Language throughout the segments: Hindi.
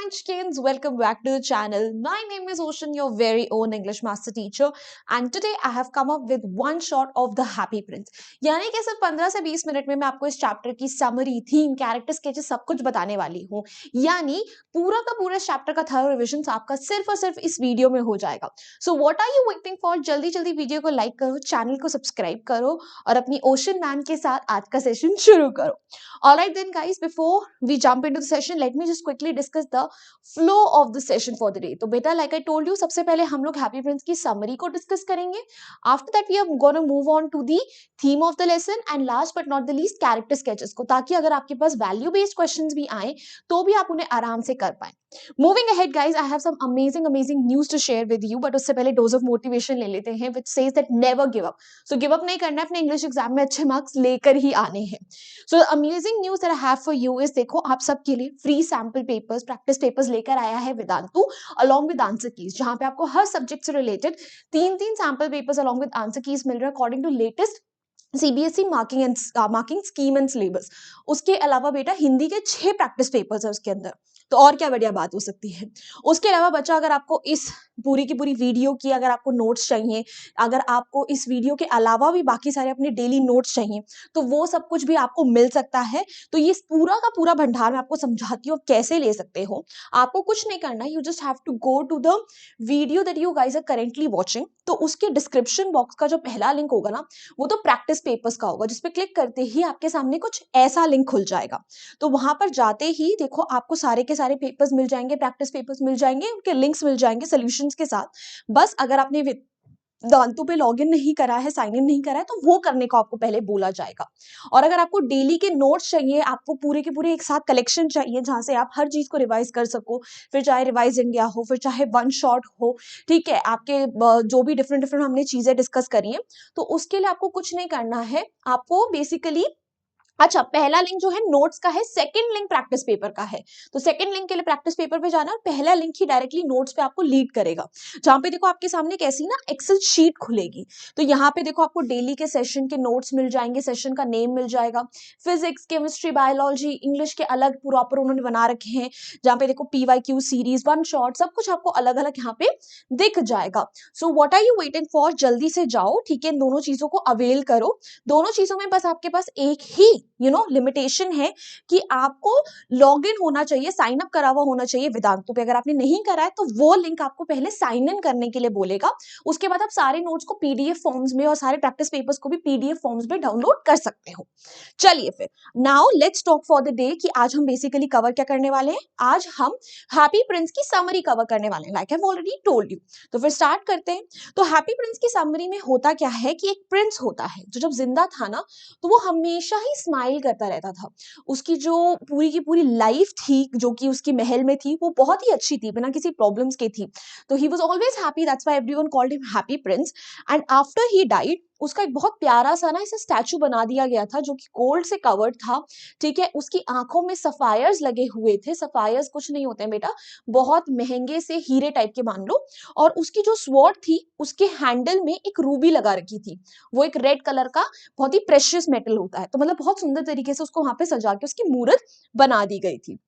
Munchkins, welcome back to the channel. My name is Ocean, your very own English master teacher, and today I have come up with one shot of The Happy Prince. यानी कि सिर्फ 15 से 20 मिनट में मैं आपको इस चैप्टर की समरी, थीम, कैरेक्टर स्केचेस सब कुछ बताने वाली हूँ। यानी पूरा का पूरा चैप्टर का थर्ड रिविजन आपका सिर्फ और सिर्फ इस वीडियो में हो जाएगा। So what are you waiting for? जल्दी जल्दी वीडियो को लाइक करो, चैनल को सब्सक्राइब करो और अपनी ओशन मैन के साथ आज का सेशन शुरू करो। Alright then guys, before we jump into the session, let me just quickly discuss the flow of the session for the day. तो बेटा like I told you, सबसे पहले हम लोग हैप्पी प्रिंस की समरी को डिस्कस करेंगे. After that we are going to move on to the theme of the lesson and last but not the least character sketches को, ताकि अगर आपके पास value based questions भी आए तो भी आप उन्हें आराम से कर पाएं. Moving ahead guys, I have some amazing news to share with you, but उससे पहले dose of motivation ले लेते हैं which says that never give up. So give up नहीं करना है, अपने इंग्लिश एग्जाम में अच्छे मार्क्स लेकर ही आने हैं. So the amazing news that I have for you is, देखो आप सबके लिए free sample papers, practice papers लेकर आया है Vedantu along with answer keys, जहां पे आपको हर सब्जेक्ट से रिलेटेड तीन sample papers along with answer keys मिल रहा है according to latest CBSE marking scheme and syllabus. उसके अलावा बेटा हिंदी के 6 प्रैक्टिस पेपर्स है उसके अंदर, तो और क्या बढ़िया बात हो सकती है. उसके अलावा बच्चा अगर आपको इस पूरी की पूरी वीडियो की अगर आपको नोट्स चाहिए, अगर आपको इस वीडियो के अलावा भी बाकी सारे अपने डेली नोट्स चाहिए, तो वो सब कुछ भी आपको मिल सकता है. तो ये पूरा का पूरा भंडार मैं आपको समझाती हूँ कैसे ले सकते हो. आपको कुछ नहीं करना, you just have to go to the video that you guys are currently watching. तो उसके डिस्क्रिप्शन बॉक्स का जो पहला लिंक होगा ना, वो तो प्रैक्टिस पेपर्स का होगा, जिसपे क्लिक करते ही आपके सामने कुछ ऐसा लिंक खुल जाएगा. तो वहां पर जाते ही देखो आपको सारे के सारे पेपर्स मिल जाएंगे, प्रैक्टिस पेपर्स मिल जाएंगे, उनके लिंक्स मिल जाएंगे सॉल्यूशंस के साथ. बस अगर आपने वेदांतु पे लॉगिन नहीं करा है, साइन इन नहीं करा है, तो वो करने को आपको पहले बोला जाएगा. और अगर आपको डेली के नोट्स चाहिए, आपको पूरे के पूरे एक साथ कलेक्शन चाहिए जहां से आप हर चीज को रिवाइज कर सको, फिर चाहे रिवाइज इंडिया हो, फिर चाहे वन शॉट हो, ठीक है, आपके जो भी डिफरेंट हमने चीजें डिस्कस करी है, तो उसके लिए आपको कुछ नहीं करना है. आपको बेसिकली अच्छा पहला लिंक जो है नोट्स का है, सेकंड लिंक प्रैक्टिस पेपर का है. तो सेकंड लिंक के लिए प्रैक्टिस पेपर पे जाना और पहला लिंक ही डायरेक्टली नोट्स पे आपको लीड करेगा, जहां पे देखो आपके सामने कैसी ना एक्सेल शीट खुलेगी. तो यहाँ पे देखो आपको डेली के सेशन के नोट्स मिल जाएंगे, सेशन का नेम मिल जाएगा, फिजिक्स, केमिस्ट्री, बायोलॉजी, इंग्लिश के अलग प्रॉपर उन्होंने बना रखे हैं, जहाँ पे देखो PYQ सीरीज, वन शॉट, सब कुछ आपको अलग अलग यहाँ पे दिख जाएगा. So what are you waiting for? जल्दी से जाओ, ठीक है, इन दोनों चीजों को अवेल करो. दोनों चीजों में बस आपके पास एक ही लिमिटेशन है कि आपको लॉग इन होना चाहिए, साइन अप करा हुआ होना चाहिए वेदांतु पे. अगर आपने नहीं करा है तो वो लिंक आपको पहले साइन इन करने के लिए बोलेगा. उसके बाद आप सारे नोट्स को पीडीएफ फॉर्म्स में और सारे प्रैक्टिस पेपर्स को भी पीडीएफ फॉर्म्स में डाउनलोड कर सकते हो. चलिए फिर now let's talk for the day कि आज हम बेसिकली कवर क्या करने वाले हैं. आज हम हैप्पी प्रिंस की समरी कवर करने वाले हैं, like I have already told you. तो फिर स्टार्ट करते हैं. तो हैप्पी प्रिंस की समरी में होता क्या है कि एक प्रिंस होता है जो जब जिंदा था ना, तो वो हमेशा ही स्माइल करता रहता था. उसकी जो पूरी की पूरी लाइफ थी जो कि उसकी महल में थी, वो बहुत ही अच्छी थी, बिना किसी प्रॉब्लम्स के थी. तो he was always happy, that's why everyone called him happy Prince. And after he died, उसका एक बहुत प्यारा सा ना इसे स्टैचू बना दिया गया था जो कि गोल्ड से कवर्ड था, ठीक है. उसकी आंखों में सफायर्स लगे हुए थे. सफायर्स कुछ नहीं होते हैं बेटा, बहुत महंगे से हीरे टाइप के मान लो. और उसकी जो स्वॉर्ड थी, उसके हैंडल में एक रूबी लगा रखी थी. वो एक रेड कलर का बहुत ही प्रेशियस मेटल होता है. तो मतलब बहुत सुंदर तरीके से उसको वहां पे सजा के उसकी मूर्त बना दी गई थी.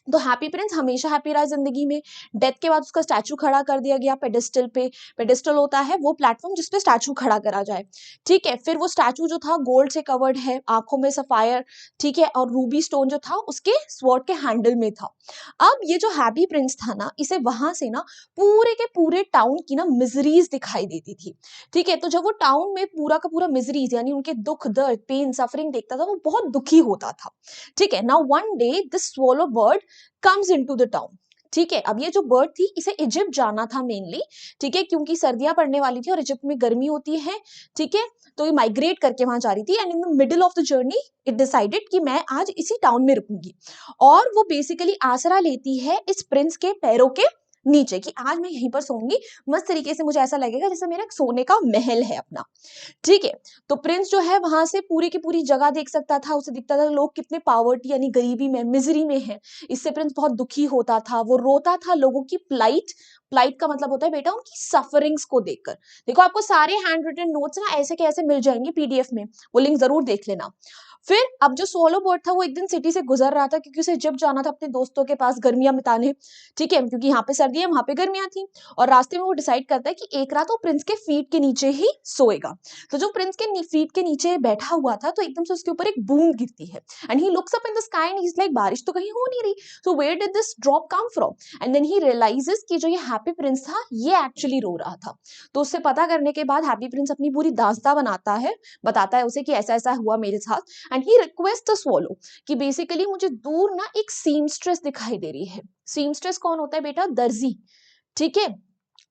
तो हैप्पी प्रिंस हमेशा हैप्पी रहा जिंदगी में. डेथ के बाद उसका स्टैचू खड़ा कर दिया गया पेडिस्टल पे. पेडिस्टल होता है वो प्लेटफॉर्म जिसपे स्टैचू खड़ा करा जाए, ठीक है. फिर वो स्टैचू जो था गोल्ड से कवर्ड है, आंखों में सफायर, ठीक है, और रूबी स्टोन जो था उसके स्वॉर्ड के हैंडल में था. अब ये जो हैप्पी प्रिंस था ना, इसे वहां से ना पूरे के पूरे टाउन की ना मिजरीज दिखाई देती थी, ठीक है. तो जब वो टाउन में पूरा का पूरा मिजरीज यानी उनके दुख, दर्द, पेन, सफरिंग देखता था, वो बहुत दुखी होता था, ठीक है. Now one day this swallow bird comes into the town, ठीक है. अब ये जो बर्ड थी, इसे इजिप्ट जाना था मेनली, ठीक है, क्योंकि सर्दियां पड़ने वाली थी और इजिप्ट में गर्मी होती है, ठीक है. तो ये माइग्रेट करके वहां जा रही थी. And in the middle of the journey it decided कि मैं आज इसी टाउन में रुकूंगी. और वो बेसिकली आसरा लेती है इस प्रिंस के पैरों के नीचे कि आज मैं यहीं पर सोऊंगी, मस्त तरीके से मुझे ऐसा लगेगा जैसे मेरा सोने का महल है अपना, ठीक है. तो प्रिंस जो है वहां से पूरी की पूरी जगह देख सकता था. उसे दिखता था लोग कितने पावर्टी यानी गरीबी में, मिजरी में है. इससे प्रिंस बहुत दुखी होता था. वो रोता था लोगों की प्लाइट का मतलब होता है बेटा उनकी सफरिंग्स को देखकर. देखो आपको सारे हैंड रिटन नोट्स ना ऐसे के ऐसे मिल जाएंगे पीडीएफ में, वो लिंक जरूर देख लेना. फिर अब जो स्वॉलो बर्ड था वो एक दिन सिटी से गुजर रहा था क्योंकि उसे जब जाना था अपने दोस्तों के पास गर्मियां बिताने, ठीक है, क्योंकि यहाँ पे सर्दी है वहां पे गर्मियां थी। और रास्ते में वो डिसाइड करता है कि एक रात वो प्रिंस के फीट के नीचे ही सोएगा। तो जो प्रिंस के फीट के नीचे बैठा हुआ था तो एकदम से उसके ऊपर एक बूंद गिरती है and he looks up in the sky and he is like बारिश तो कहीं हो नहीं रही, so where did this drop come from. And then he realizes कि जो ये हैप्पी प्रिंस था ये एक्चुअली रो रहा था। तो उससे पता करने के बाद हैप्पी प्रिंस अपनी पूरी दास्तां बनाता है, बताता है उसे कि ऐसा ऐसा हुआ मेरे साथ। And he request the swallow कि बेसिकली मुझे दूर ना एक सीमस्ट्रेस दिखाई दे रही है। सीमस्ट्रेस कौन होता है बेटा? दर्जी, ठीक है,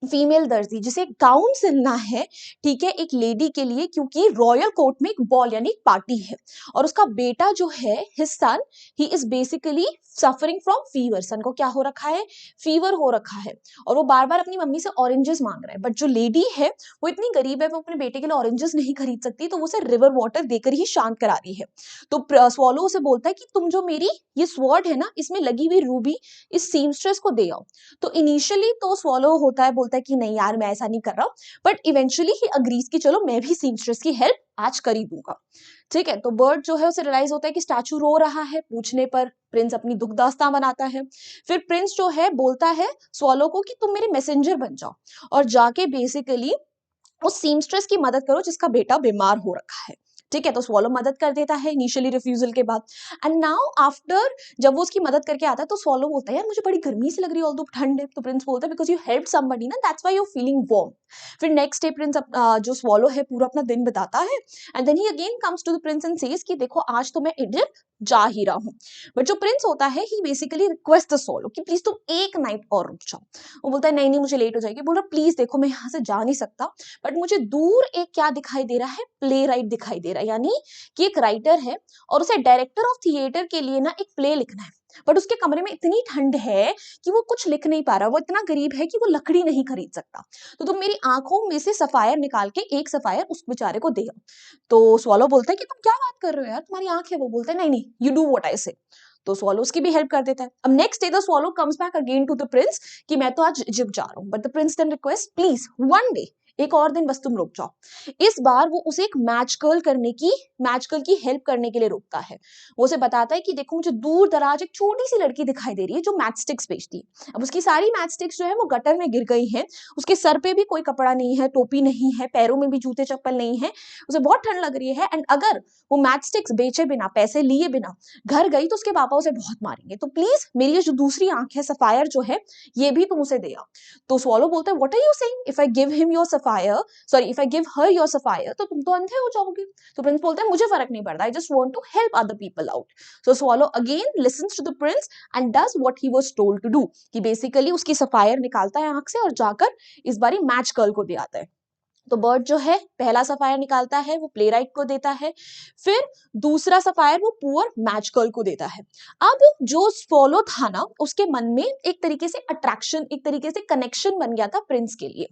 फीमेल दर्जी जिसे गाउन सिलना है, ठीक है, एक लेडी के लिए, क्योंकि रॉयल कोर्ट में एक बॉल यानी एक पार्टी है और उसका बेटा जो है his son, he is basically suffering from fever. Son को क्या हो रखा है? फीवर हो रखा है और वो बार बार अपनी मम्मी से ऑरेंजेस मांग रहा है। बट जो लेडी है वो इतनी गरीब है, वो अपने बेटे के लिए ऑरेंजेस नहीं खरीद सकती, तो वो उसे रिवर वाटर देकर ही शांत करा रही है। तो स्वॉलो उसे बोलता है कि तुम जो मेरी ये स्वॉर्ड है ना, इसमें लगी हुई रूबी इस सीमस्ट्रेस को दे आओ। तो इनिशियली तो स्वॉलो होता है, बोलता है कि नहीं यार मैं ऐसा नहीं कर रहा, बट इवेंचुअली ही अग्रीज कि चलो मैं भी सीमस्ट्रेस की हेल्प आज कर ही दूंगा, ठीक है। तो बर्ड जो है उसे रियलाइज होता है कि स्टैचू रो रहा है, पूछने पर प्रिंस अपनी दुख दास्तां बनाता है। फिर प्रिंस जो है बोलता है स्वॉलो को कि तुम मेरे मैसेंजर बन जाओ और जाके बेसिकली उस सीमस्ट्रेस की मदद करो जिसका बेटा बीमार हो रखा है, ठीक है। तो स्वॉलो मदद कर देता है इनिशियली रिफ्यूजल के बाद। एंड नाउ आफ्टर जब वो उसकी मदद करके आता है तो स्वॉलो बोलता है यार मुझे बड़ी गर्मी से लग रही है ऑल्दो ठंड है। तो प्रिंस बोलता है बिकॉज यू हेल्प समबडी ना, that's why you feeling warm. फिर नेक्स्ट डे प्रिंस जो स्वॉलो है पूरा अपना दिन बिताता है and then he again comes to the prince and says कि देखो आज तो मैं इजिप्ट जा ही रहा हूँ। बट जो प्रिंस होता है ही बेसिकली रिक्वेस्ट द स्वॉलो कि प्लीज तुम एक नाइट और रुक जाओ। वो बोलता है नहीं नहीं मुझे लेट हो जाएगी। बोल रहा प्लीज देखो मैं यहाँ से जा नहीं सकता, बट मुझे दूर एक क्या दिखाई दे रहा है? प्ले राइट दिखाई दे रहा है, यानी कि एक राइटर है और उसे डायरेक्टर ऑफ थिएटर के लिए ना एक प्ले लिखना है, बट उसके कमरे में इतनी ठंड है कि वो कुछ लिख नहीं पा रहा, वो इतना गरीब है कि वो लकड़ी नहीं खरीद सकता। तो तुम मेरी आंखों में से सफायर निकाल के एक सफायर उस बेचारे को दे आओ। तो स्वॉलो बोलता है कि तुम क्या बात कर रहे हो यार, तुम्हारी आंख है। वो बोलता है नहीं नहीं यू डू व्हाट आई से। तो स्वॉलो उसकी भी हेल्प कर देता है। अब next day the swallow comes back again to the prince कि मैं तो आज इजिप्ट जा रहा हूँ, but the prince then request please one day, एक और दिन बस तुम रुक जाओ। इस बार वो उसे एक मैच गर्ल की हेल्प करने के लिए रोकता है। वो उसे बताता है कि देखो मुझे दूर दराज एक छोटी सी लड़की दिखाई दे रही है जो मैच स्टिक्स बेचती है। अब उसकी सारी मैच स्टिक्स जो है वो गटर में गिर गई हैं, उसके सर पे भी कोई कपड़ा नहीं है, टोपी नहीं है, पैरों में भी जूते चप्पल नहीं है, उसे बहुत ठंड लग रही है। एंड अगर वो मैच स्टिक्स बेचे बिना, पैसे लिए बिना घर गई तो उसके पापा उसे बहुत मारेंगे। तो प्लीज मेरी ये जो दूसरी आंख है सफायर जो है ये भी तुम उसे दे आओ। तो स्वॉलो बोलता है what are you saying, if I give him your sapphire, sorry if I give her your sapphire तो तुम तो अंधे हो जाओगे। तो प्रिंस बोलता है मुझे फर्क नहीं पड़ता, I just want to help other people out. So swallow again listens to the prince and does what he was told to do, कि बेसिकली उसकी सफायर निकालता है आंख से और जाकर इस बारी मैच गर्ल को दे आता है। तो बर्ड जो है पहला सफायर निकालता है वो प्ले राइट को देता है, फिर दूसरा सफायर वो पुअर मैच गर्ल को देता है। अब जो स्वॉलो था ना उसके मन में एक तरीके से अट्रैक्शन, एक तरीके से कनेक्शन बन गया था प्रिंस के लिए,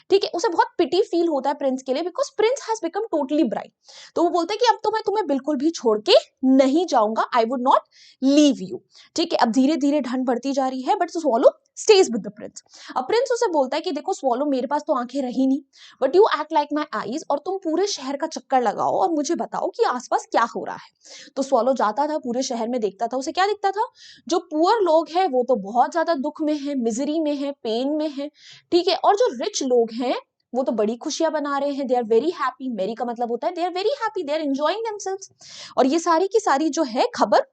ठीक है। उसे बहुत पिटी फील होता है प्रिंस के लिए because Prince has become totally bright. तो वो बोलता है कि अब तो मैं तुम्हें बिल्कुल भी छोड़ के नहीं जाऊंगा, I would not leave you, ठीक है। अब धीरे धीरे ठंड बढ़ती जा रही है but swallow stage with the Prince. अब प्रिंस उसे बोलता है कि देखो स्वॉलो मेरे पास तो आंखें रही नहीं, but you act like my eyes, और तुम पूरे शहर का चक्कर लगाओ और मुझे बताओ कि आसपास क्या हो रहा है। तो स्वॉलो जाता था पूरे शहर में, देखता था, उसे क्या दिखता था? जो पुअर लोग हैं वो तो बहुत ज्यादा दुख में है, मिजरी में है, पेन में है, ठीक है। और जो रिच लोग हैं वो तो बड़ी खुशियां बना रहे हैं, दे आर वेरी हैप्पी। मेरी का मतलब होता है they are very happy, they are enjoying themselves. और ये सारी की सारी जो है खबर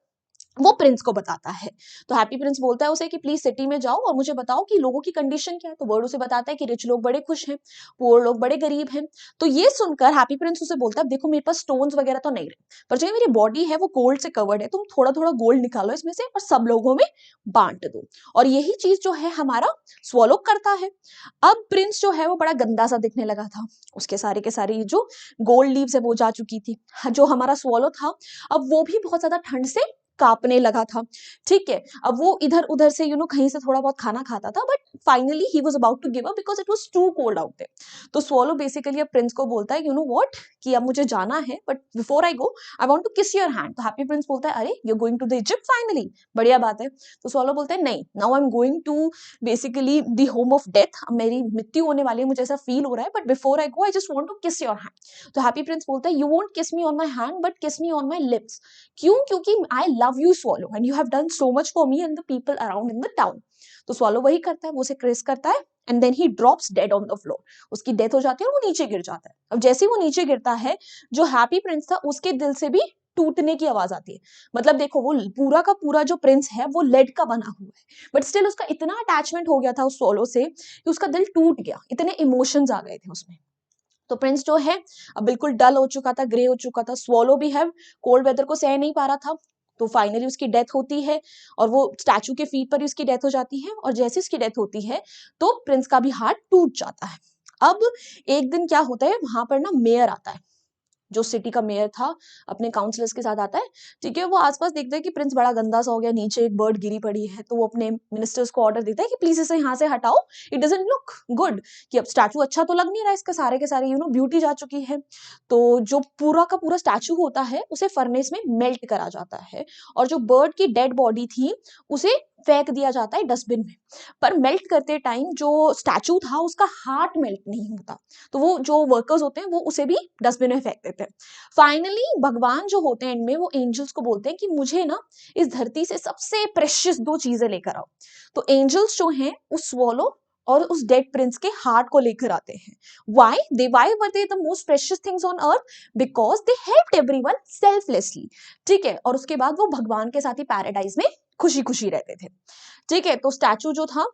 वो प्रिंस को बताता है। तो हैप्पी प्रिंस बोलता है उसे कि प्लीज सिटी में जाओ और मुझे बताओ कि लोगों की कंडीशन क्या है। तो बर्ड उसे बताता है कि रिच लोग बड़े खुश हैं, पुअर लोग बड़े गरीब हैं। तो ये सुनकर हैप्पी प्रिंस उसे बोलता है देखो मेरे पास स्टोन्स वगैरह तो नहीं रहे, पर जो मेरी बॉडी है वो गोल्ड से कवर्ड है, तुम थोड़ा थोड़ा गोल्ड निकालो इसमें से और सब लोगों में बांट दो। और यही चीज जो है हमारा स्वॉलो करता है। अब प्रिंस जो है वो बड़ा गंदा सा दिखने लगा था, उसके सारे के सारी जो गोल्ड लीव्स है वो जा चुकी थी। जो हमारा स्वॉलो था अब वो भी बहुत ज्यादा ठंड से कांपने लगा था। ठीक है, अब वो इधर उधर से कहीं से थोड़ा बहुत खाना खाता था, but finally he was about to give up because it was too cold out there. तो स्वॉलो बेसिकली अब प्रिंस को बोलता है यू नो व्हाट, कि अब मुझे जाना है, but before I go I want to kiss your hand. तो हैप्पी प्रिंस बोलता है अरे you are going to the Egypt finally, बढ़िया बात है। तो स्वॉलो बोलता है नहीं, now I am going to basically the home of death, मेरी मृत्यु होने वाली है, मुझे ऐसा फील हो रहा है, but before I go I just want to kiss your hand. तो हैप्पी प्रिंस बोलता है you won't kiss me on my hand but kiss me on my lips. क्यों? क्योंकि I love you swallow and you have done so much for me and the people around in the town. तो स्वॉलो वही करता है, वो उसे किस करता है and then he drops dead on the floor. उसकी डेथ हो जाती है और वो नीचे गिर जाता है। अब जैसे ही वो नीचे गिरता है, जो हैप्पी प्रिंस था उसके दिल से भी टूटने की आवाज आती है। मतलब देखो, वो पूरा का पूरा जो प्रिंस है वो लेड का बना हुआ है, बट स्टिल उसका इतना अटैचमेंट हो गया था उस स्वॉलो से कि उसका दिल टूट गया, इतने इमोशंस आ गए थे उसमें। तो प्रिंस जो है अब बिल्कुल डल हो चुका था, ग्रे हो चुका था। स्वॉलो भी है कोल्ड वेदर को सह नहीं पा रहा था। तो फाइनली उसकी डेथ होती है और वो स्टैचू के फीट पर ही उसकी डेथ हो जाती है। और जैसे उसकी डेथ होती है तो प्रिंस का भी हार्ट टूट जाता है। अब एक दिन क्या होता है, वहां पर ना मेयर आता है, जो सिटी का मेयर था, अपने काउंसलर्स के साथ आता है। ठीक है, वो आसपास देखता है कि प्रिंस बड़ा गंदा सा हो गया, नीचे एक बर्ड गिरी पड़ी है। तो वो अपने मिनिस्टर्स को ऑर्डर देता है कि प्लीज इसे यहाँ से हटाओ, इट डजंट लुक गुड, कि अब स्टैचू अच्छा तो लग नहीं रहा, इसका सारे के सारे ब्यूटी जा चुकी है। तो जो पूरा का पूरा स्टैचू होता है उसे फर्नेस में मेल्ट करा जाता है, और जो बर्ड की डेड बॉडी थी उसे फेंक दिया जाता है डस्टबिन में। पर मेल्ट करते टाइम जो स्टैचू था उसका हार्ट मेल्ट नहीं होता, तो वो जो वर्कर्स होते हैं वो उसे भी डस्टबिन में फेंक देते हैं। फाइनली भगवान जो होते हैं एंड में, वो एंजल्स को बोलते हैं कि मुझे ना इस धरती से सबसे प्रेशियस दो चीजें लेकर आओ। तो एंजल्स जो हैं उस स्वॉलो और उस डेड प्रिंस के हार्ट को लेकर आते हैं। Why were they the most precious things on earth? Because they helped everyone selflessly. ठीक है, और उसके बाद वो भगवान के साथ ही पैराडाइज में खुशी खुशी रहते थे। ठीक है, तो स्टैचू जो था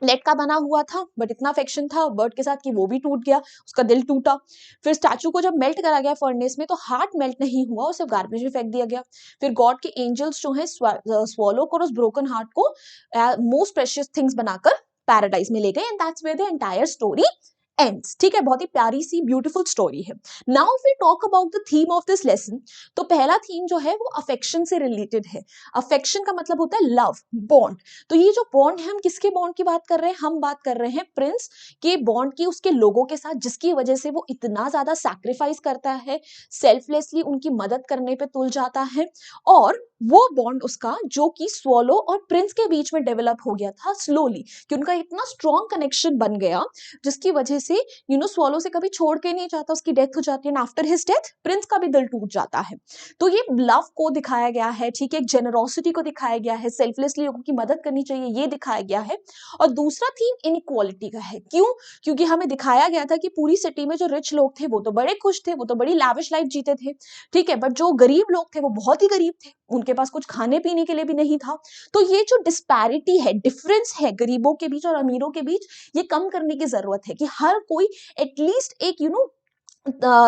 लेड का बना हुआ था, बट इतना अफेक्शन था बर्ड के साथ कि वो भी टूट गया, उसका दिल टूटा। फिर स्टैचू को जब मेल्ट करा गया फर्नेस में तो हार्ट मेल्ट नहीं हुआ, उसे गार्बेज में फेंक दिया गया। फिर गॉड के एंजल्स जो है स्वॉलो को और उस ब्रोकन हार्ट को मोस्ट प्रेशियस थिंग्स बनाकर पैराडाइज में ले गए, and that's where the entire story ends. ठीक है, बहुत ही प्यारी सी ब्यूटीफुल स्टोरी है। Now if we talk about the theme of this lesson, तो पहला थीम जो है वो अफेक्शन से रिलेटेड है। अफेक्शन का मतलब होता है लव, बॉन्ड। तो ये जो बॉन्ड है, हम किसके बॉन्ड की बात कर रहे हैं? हम बात कर रहे हैं प्रिंस के बॉन्ड की उसके लोगों के साथ, जिसकी वजह से वो इतना ज्यादा सैक्रिफाइस करता है, सेल्फलेसली उनकी मदद करने पे तुल जाता है। और वो बॉन्ड उसका जो कि स्वॉलो और प्रिंस के बीच में डेवलप हो गया था स्लोली, कि उनका इतना स्ट्रॉन्ग कनेक्शन बन गया जिसकी वजह से स्वॉलो से कभी छोड़ के नहीं जाता, उसकी डेथ हो जाती है, and after his death Prince का भी दिल टूट जाता है। तो ये लव को दिखाया गया है, ठीक है, एक जेनरोसिटी को दिखाया गया है, सेल्फलेसली लोगों की मदद करनी चाहिए ये दिखाया गया है। और दूसरा थीम इनइक्वालिटी का है। क्यों? क्योंकि हमें दिखाया गया था कि पूरी सिटी में जो रिच लोग थे वो तो बड़े खुश थे, वो तो बड़ी लैविश लाइफ जीते थे, ठीक है, बट जो गरीब लोग थे वो बहुत ही गरीब थे, उनके पास कुछ खाने पीने के लिए भी नहीं था। तो ये जो डिस्पैरिटी है, डिफरेंस है गरीबों के बीच और अमीरों के बीच, ये कम करने की जरूरत है कि हर कोई एटलीस्ट एक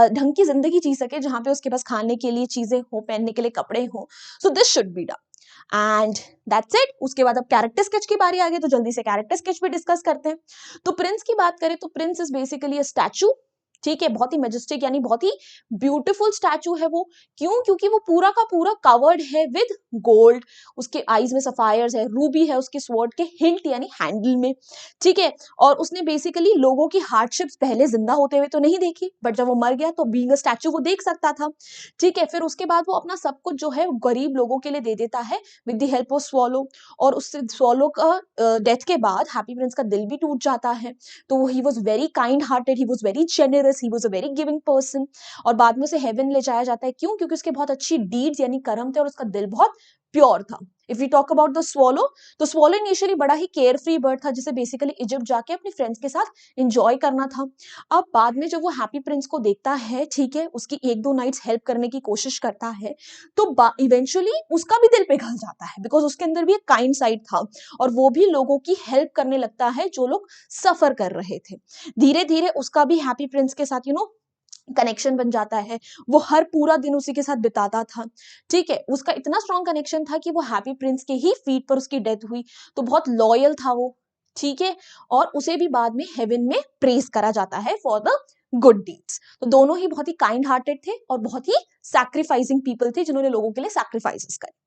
ढंग की जिंदगी जी सके, जहां पे उसके पास खाने के लिए चीजें हो, पहनने के लिए कपड़े हो। So this should be done and that's it. उसके बाद अब कैरेक्टर स्केच की बारी आ गई, तो जल्दी से कैरेक्टर स्केच भी डिस्कस करते हैं। तो प्रिंस की बात करें तो Prince is basically a statue. ठीक है, बहुत ही मेजेस्टिक यानी बहुत ही ब्यूटीफुल स्टैचू है वो। क्यों? क्योंकि वो पूरा का पूरा कवर्ड है विद गोल्ड, उसके आईज में सफायर्स है, रूबी है उसके स्वॉर्ड के हिल्ट यानी हैंडल में। ठीक है, और उसने बेसिकली लोगों की हार्डशिप्स पहले जिंदा होते हुए तो नहीं देखी, बट जब वो मर गया तो बीइंग अ स्टैचू वो देख सकता था। ठीक है, फिर उसके बाद वो अपना सब कुछ जो है गरीब लोगों के लिए दे देता है with the help of swallow. और उससे स्वॉलो का डेथ के बाद हैप्पी प्रिंस का दिल भी टूट जाता है। तो he was very kind hearted, he was very generous, he was a very giving person. और बाद में उसे हेवन ले जाया जाता है। क्यों? क्योंकि उसके बहुत अच्छी डीड्स यानी कर्म थे और उसका दिल बहुत प्योर था। If you talk about the swallow, तो स्वॉलो इनिशियली बड़ा ही केयर फ्री बर्ड था, जिसे बेसिकली इजिप्ट जाके अपने फ्रेंड्स के साथ एंजॉय करना था। अब बाद में जब वो हैप्पी प्रिंस को देखता है, ठीक है, उसकी एक दो नाइट्स हेल्प करने की कोशिश करता है, तो इवेंचुअली उसका भी दिल पिघल जाता है, बिकॉज उसके अंदर भी एक काइंड साइड था और वो भी लोगों की हेल्प करने लगता है जो लोग सफर कर रहे थे। धीरे धीरे उसका भी हैप्पी प्रिंस के साथ कनेक्शन बन जाता है। वो हर पूरा दिन उसी के साथ बिताता था। ठीक है, उसका इतना स्ट्रॉन्ग कनेक्शन था कि वो हैप्पी प्रिंस के ही फीट पर उसकी डेथ हुई, तो बहुत लॉयल था वो। ठीक है, और उसे भी बाद में हेवन में प्रेज करा जाता है फॉर द गुड डीड्स। तो दोनों ही बहुत ही काइंड हार्टेड थे और बहुत ही सैक्रिफाइसिंग पीपल थे, जिन्होंने लोगों के लिए सैक्रिफाइसेस करे।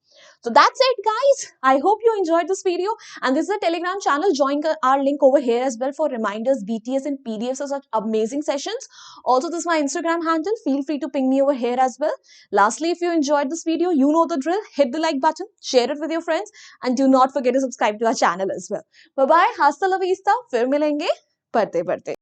So that's it, guys. I hope you enjoyed this video. And this is a Telegram channel. Join our link over here as well for reminders, BTS, and PDFs of such amazing sessions. Also, this is my Instagram handle. Feel free to ping me over here as well. Lastly, if you enjoyed this video, you know the drill. Hit the like button, share it with your friends, and do not forget to subscribe to our channel as well. Bye bye. Hasta la vista. फिर मिलेंगे पढ़ते पढ़ते.